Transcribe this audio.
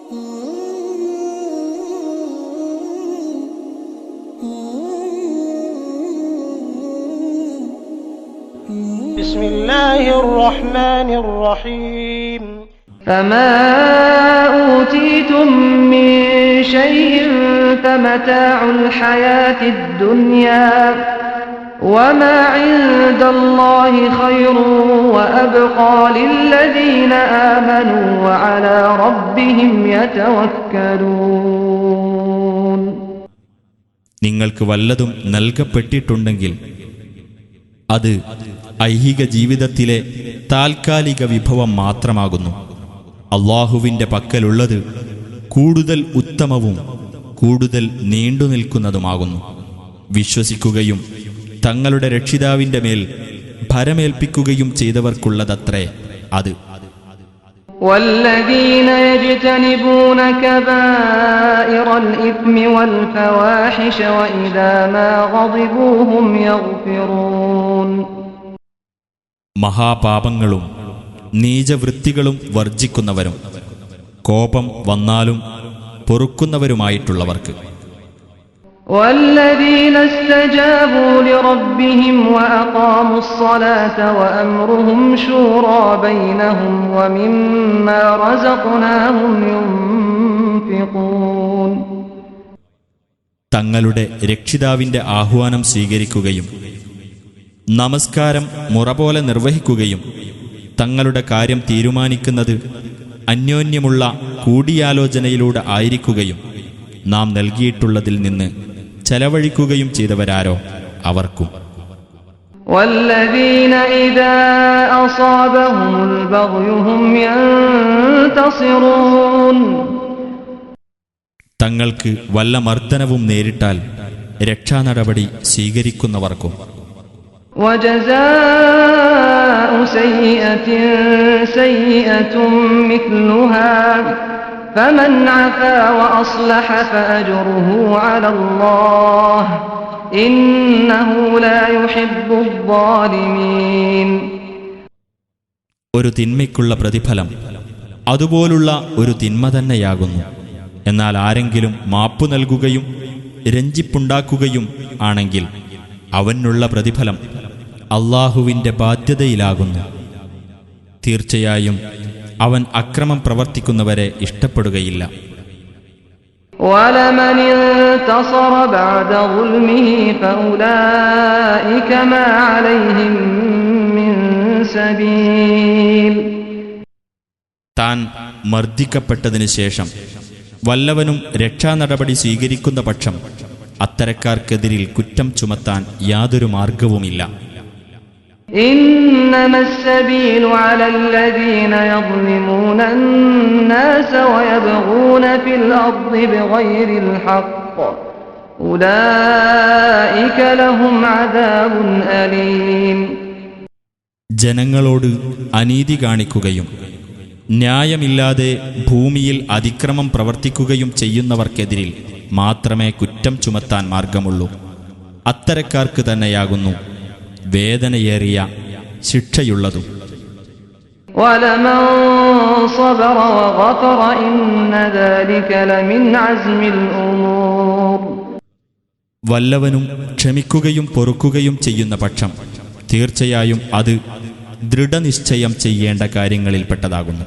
بسم الله الرحمن الرحيم فما أوتيتم من شيء فمتاع الحياة الدنيا وما عند الله خير وأبقى للذين آمنوا وعلى ربهم يتوكلون. നിങ്ങൾക്ക് വല്ലതും നൽകപ്പെട്ടിട്ടുണ്ടെങ്കിൽ അത് ഐഹിക ജീവിതത്തിലെ താൽക്കാലിക വിഭവം മാത്രമാകുന്നു. അള്ളാഹുവിൻ്റെ പക്കലുള്ളത് കൂടുതൽ ഉത്തമവും കൂടുതൽ നീണ്ടുനിൽക്കുന്നതുമാകുന്നു. വിശ്വസിക്കുകയും തങ്ങളുടെ രക്ഷിതാവിൻ്റെ മേൽ ഭരമേൽപ്പിക്കുകയും ചെയ്തവർക്കുള്ളതത്രേ അത്. والذين يجتنبون كبائر الإثم والفواحش وإذا ما غضبوا هم يغفرون. മഹാപാപങ്ങളും നീചവൃത്തികളും വർജിക്കുന്നവരും കോപം വന്നാലും പൊറുക്കുന്നവരുമായിട്ടുള്ളവർക്ക്. والذين استجابوا لربهم وأقاموا الصلاة وأمرهم شورى بينهم ومما رزقناهم ينفقون. തങ്ങളുടെ രക്ഷിതാവിൻ്റെ ആഹ്വാനം സ്വീകരിക്കുകയും നമസ്കാരം മുറപോലെ നിർവഹിക്കുകയും തങ്ങളുടെ കാര്യം തീരുമാനിക്കുന്നത് അന്യോന്യമുള്ള കൂടിയാലോചനയിലൂടെ ആയിരിക്കുകയും നാം നൽകിയിട്ടുള്ളതിൽ നിന്ന് ചെലവഴിക്കുകയും ചെയ്തവരാരോ അവർക്കും. والذين إذا أصابهم البغي هم ينتصرون. തങ്ങൾക്ക് വല്ല മർദ്ദനവും നേരിട്ടാൽ രക്ഷാനടപടി സ്വീകരിക്കുന്നവർക്കും. وجزاء سيئة سيئة مثلها فمن عفا وأصلح فأجره على الله إنه لا يحب الظالمين. ഒരു തിന്മയ്ക്കുള്ള പ്രതിഫലം അതുപോലുള്ള ഒരു തിന്മ തന്നെയാകുന്നു. എന്നാൽ ആരെങ്കിലും മാപ്പു നൽകുകയും രഞ്ജിപ്പുണ്ടാക്കുകയും ആണെങ്കിൽ അവനുള്ള പ്രതിഫലം അള്ളാഹുവിൻ്റെ ബാധ്യതയിലാകുന്നു. തീർച്ചയായും അവൻ അക്രമം പ്രവർത്തിക്കുന്നവരെ ഇഷ്ടപ്പെടുകയില്ല. وَلَمَنِ انتَصَرَ بَعْدَ ظُلْمِهِ فَأُولَئِكَ مَا عَلَيْهِمْ مِنْ سَبِيلٍ. താൻ മർദ്ദിക്കപ്പെട്ടതിനു ശേഷം വല്ലവനും രക്ഷാനടപടി സ്വീകരിക്കുന്ന പക്ഷം അത്തരക്കാർക്കെതിരിൽ കുറ്റം ചുമത്താൻ യാതൊരു മാർഗവുമില്ല. إنما السبيل على الذين يظلمون الناس ويبغون في الأرض بغير الحق أولئك لهم عذاب أليم. ജനങ്ങളോട് അനീതി കാണിക്കുകയും ന്യായമില്ലാതെ ഭൂമിയിൽ അതിക്രമം പ്രവർത്തിക്കുകയും ചെയ്യുന്നവർക്കെതിരിൽ മാത്രമേ കുറ്റം ചുമത്താൻ മാർഗമുള്ളൂ. അത്തരക്കാർക്ക് തന്നെയാകുന്നു വേദനയേറിയ ശിക്ഷയുള്ളതും. وَلَمَنْ صَبَرَ وَغَفَرَ إِنَّ ذَلِكَ لَمِنْ عَزْمِ الْأُمُورِ. വല്ലവനും ക്ഷമിക്കുകയും പൊറുക്കുകയും ചെയ്യുന്ന പക്ഷം തീർച്ചയായും അത് ദൃഢനിശ്ചയം ചെയ്യേണ്ട കാര്യങ്ങളിൽപ്പെട്ടതാകുന്നു.